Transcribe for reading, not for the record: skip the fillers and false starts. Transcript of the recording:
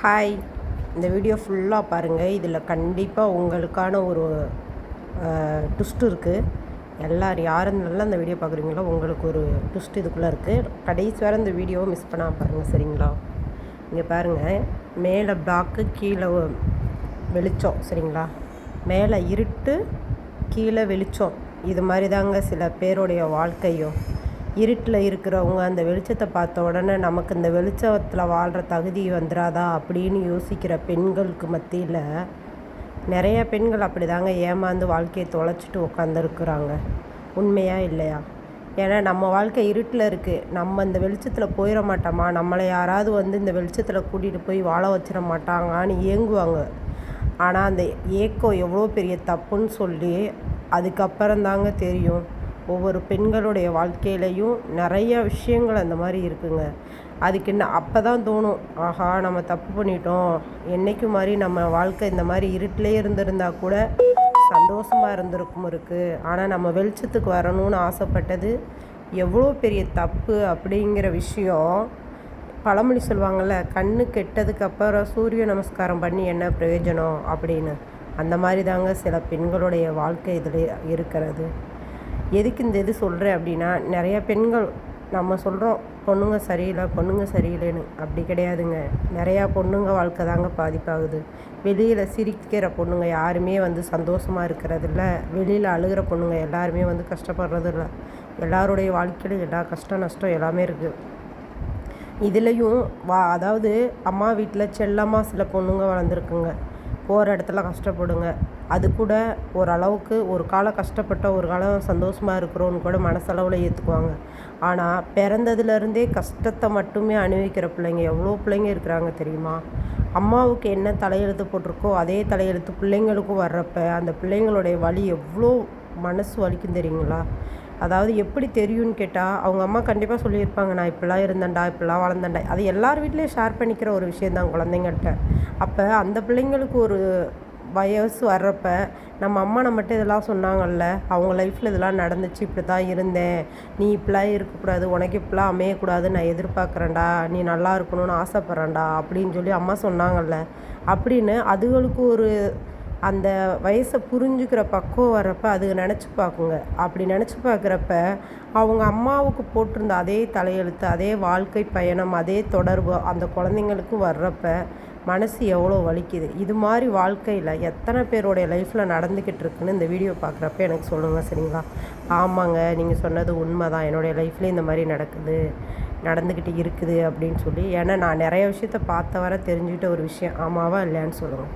Hi, இந்த video ஃபுல்லாக பாருங்கள். இதில் கண்டிப்பாக உங்களுக்கான ஒரு ட்விஸ்ட் இருக்குது. யாரும் நல்லா இந்த வீடியோ பார்க்குறீங்களோ உங்களுக்கு ஒரு ட்விஸ்ட் இதுக்குள்ளே இருக்குது. கடைசி வரை இந்த வீடியோவை மிஸ் பண்ணாமல் பாருங்கள், சரிங்களா? இங்கே பாருங்கள், மேலே பிளாக்கு, கீழே வெளிச்சம், சரிங்களா? மேலே இருட்டு, கீழே வெளிச்சம். இது மாதிரி தாங்க சில பேருடைய வாழ்க்கையும். இருட்டில் இருக்கிறவங்க அந்த வெளிச்சத்தை பார்த்த உடனே நமக்கு இந்த வெளிச்சத்தில் வாழ்கிற தகுதி வந்துடாதா அப்படின்னு யோசிக்கிற பெண்களுக்கு மத்தியில் நிறைய பெண்கள் அப்படி தாங்க ஏமாந்து வாழ்க்கையை தொலைச்சிட்டு உட்காந்துருக்குறாங்க. உண்மையாக இல்லையா? ஏன்னா நம்ம வாழ்க்கை இருட்டில் இருக்குது, நம்ம இந்த வெளிச்சத்தில் போயிட மாட்டோமா, நம்மளை யாராவது இந்த வெளிச்சத்தில் கூட்டிகிட்டு போய் வாழ வச்சிட மாட்டாங்கன்னு ஏங்குவாங்க. ஆனால் அந்த ஏக்கம் எவ்வளோ பெரிய தப்புன்னு சொல்லி அதுக்கப்புறம் தாங்க தெரியும். ஒவ்வொரு பெண்களுடைய வாழ்க்கையிலையும் நிறைய விஷயங்கள் அந்த மாதிரி இருக்குங்க. அதுக்கு என்ன அப்போ தான் தோணும், ஆஹா நம்ம தப்பு பண்ணிட்டோம், என்றைக்கு மாதிரி நம்ம வாழ்க்கை இந்த மாதிரி இருட்டிலே இருந்திருந்தா கூட சந்தோஷமாக இருந்திருக்கும் இருக்குது. ஆனால் நம்ம வெளிச்சத்துக்கு வரணும்னு ஆசைப்பட்டது எவ்வளோ பெரிய தப்பு அப்படிங்கிற விஷயம். பழமொழி சொல்லுவாங்கள்ல, கண்ணு கெட்டதுக்கப்புறம் சூரிய நமஸ்காரம் பண்ணி என்ன பிரயோஜனம் அப்படின்னு. அந்த மாதிரி தாங்க சில பெண்களுடைய வாழ்க்கை இதில் இருக்கிறது. எதுக்கு இந்த இது சொல்கிறேன் அப்படின்னா, நிறைய பெண்கள் நம்ம சொல்கிறோம் பொண்ணுங்க சரியில்லை, பொண்ணுங்க சரியில்லைன்னு. அப்படி கிடையாதுங்க. நிறையா பொண்ணுங்க வாழ்க்கை தாங்க பாதிப்பாகுது. வெளியில் சிரிக்கிற பொண்ணுங்க யாருமே சந்தோஷமாக இருக்கிறதில்ல. வெளியில் அழுகிற பொண்ணுங்க எல்லாருமே கஷ்டப்படுறதில்ல. எல்லாருடைய வாழ்க்கையிலும் எல்லா கஷ்டம் நஷ்டம் எல்லாமே இருக்குது. இதுலேயும் அதாவது அம்மா வீட்டில் செல்லமாக சில பொண்ணுங்க வளர்ந்துருக்குங்க. போகிற இடத்துல கஷ்டப்படுங்க. அது கூட ஓரளவுக்கு ஒரு காலம் கஷ்டப்பட்ட ஒரு காலம் சந்தோஷமாக இருக்கிறோன்னு கூட மனசளவில் ஏற்றுக்குவாங்க. ஆனால் பிறந்ததுலேருந்தே கஷ்டத்தை மட்டுமே அனுபவிக்கிற பிள்ளைங்க எவ்வளோ பிள்ளைங்க இருக்கிறாங்க தெரியுமா? அம்மாவுக்கு என்ன தலையெழுத்து போட்டிருக்கோ அதே தலையெழுத்து பிள்ளைங்களுக்கும் வர்றப்ப அந்த பிள்ளைங்களுடைய வலி எவ்வளோ மனசு வலிக்கும் தெரியுங்களா? அதாவது எப்படி தெரியும்னு கேட்டால், அவங்க அம்மா கண்டிப்பாக சொல்லியிருப்பாங்க, நான் இப்படிலாம் இருந்தேன்டா, இப்படிலாம் வளர்ந்தேன்டா. அது எல்லார் வீட்லேயும் ஷேர் பண்ணிக்கிற ஒரு விஷயந்தான் குழந்தைங்கள்ட்ட. அப்போ அந்த பிள்ளைங்களுக்கு ஒரு வயசு வர்றப்ப நம்ம அம்மா நம்மகிட்ட இதெல்லாம் சொன்னாங்கல்ல, அவங்க லைஃப்பில் இதெல்லாம் நடந்துச்சு, இப்படி தான் இருந்தேன், நீ இப்படிலாம் இருக்கக்கூடாது, உனக்கு இப்படிலாம் அமையக்கூடாது, நான் எதிர்பார்க்குறேன்டா, நீ நல்லா இருக்கணும்னு ஆசைப்பட்றேன்டா அப்படின்னு சொல்லி அம்மா சொன்னாங்கல்ல அப்படின்னு அதுகளுக்கு ஒரு அந்த வயசை புரிஞ்சுக்கிற பக்குவம் வர்றப்ப அதுங்க நினச்சி பார்க்குங்க. அப்படி நினச்சி பார்க்குறப்ப அவங்க அம்மாவுக்கு போட்டிருந்த அதே தலையெழுத்து, அதே வாழ்க்கை பயணம், அதே தொடர்பு அந்த குழந்தைங்களுக்கு வர்றப்ப மனசு எவ்வளோ வலிக்குது. இது மாதிரி வாழ்க்கையில் எத்தனை பேருடைய லைஃப்பில் நடந்துக்கிட்டு இருக்குன்னு இந்த வீடியோ பார்க்குறப்ப எனக்கு சொல்லுங்கள், சரிங்களா? ஆமாங்க, நீங்கள் சொன்னது உண்மை தான், என்னுடைய லைஃப்லேயும் இந்த மாதிரி நடந்துக்கிட்டு இருக்குது அப்படின்னு சொல்லி. ஏன்னா நான் நிறைய விஷயத்த பார்த்த வர தெரிஞ்சுக்கிட்ட ஒரு விஷயம். ஆமாவா இல்லையான்னு சொல்லுங்கள்.